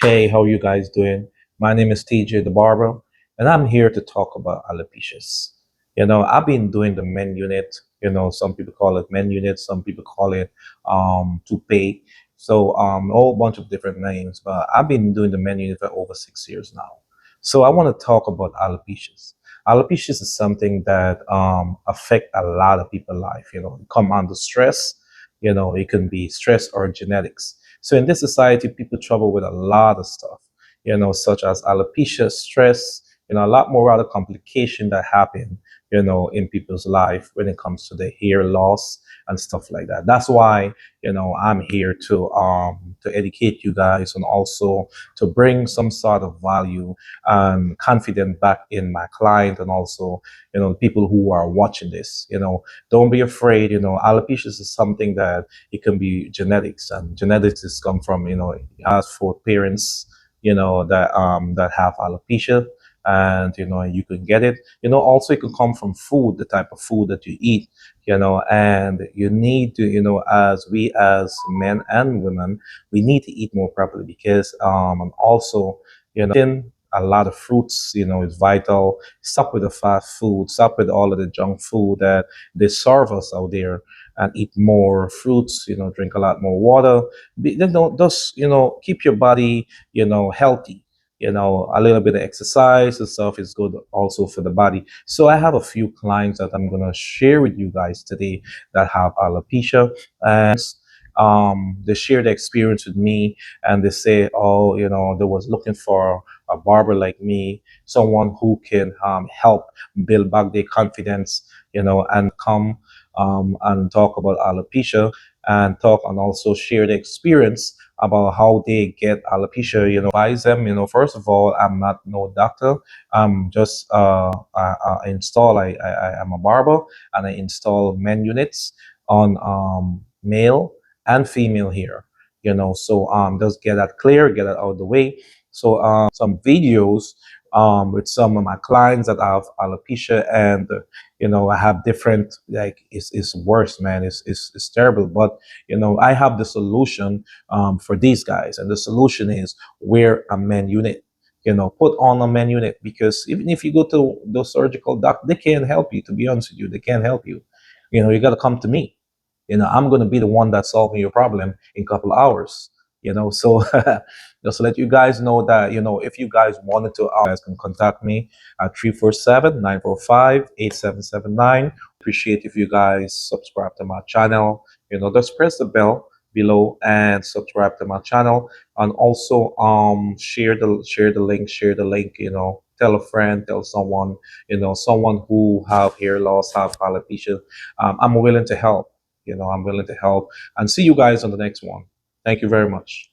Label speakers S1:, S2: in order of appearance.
S1: Hey, how you guys doing? My name is TJ the Barber, and I'm here to talk about alopecias. I've been doing the men unit. Some people call it men unit, some people call it toupee. So a whole bunch of different names, but I've been doing the men unit for over 6 years now. So I want to talk about alopecias. Alopecias is something that affect a lot of people's life. Come under stress. It can be stress or genetics. So in this society, people trouble with a lot of stuff, such as alopecia, stress, a lot more other complication that happen, in people's life when it comes to the hair loss and stuff like that. That's why, I'm here to educate you guys and also to bring some sort of value and confidence back in my client and also, people who are watching this. Don't be afraid. Alopecia is something that it can be genetics, and genetics is come from as for parents that have alopecia, and you can get it. Also it can come from food, the type of food that you eat. And you need to, as we as men and women, we need to eat more properly because and also eating a lot of fruits is vital. Stop with the fast food, stop with all of the junk food that they serve us out there, and eat more fruits, drink a lot more water. Just, keep your body, healthy. A little bit of exercise and stuff is good also for the body. So I have a few clients that I'm going to share with you guys today that have alopecia, and they share the experience with me, and they say, oh, they was looking for a barber like me, someone who can help build back their confidence, and come and talk about alopecia and talk and also share the experience about how they get alopecia. Advise them. First of all, I'm not no doctor. I'm just I'm a barber, and I install men units on male and female hair. So just get that clear, get that out of the way. So some videos with some of my clients that have alopecia, and I have different, like, it's worse, man. It's terrible, but I have the solution for these guys, and the solution is wear a men unit. Put on a men unit, because even if you go to the surgical doc, they can't help you. To be honest with you, they can't help you. You got to come to me. I'm going to be the one that's solving your problem in a couple of hours. So just to let you guys know that, if you guys wanted to, you guys can contact me at 347-945-8779. Appreciate if you guys subscribe to my channel. Just press the bell below and subscribe to my channel, and also share the link. Tell a friend, tell someone, someone who have hair loss, have alopecia. I'm willing to help. I'm willing to help, and see you guys on the next one. Thank you very much.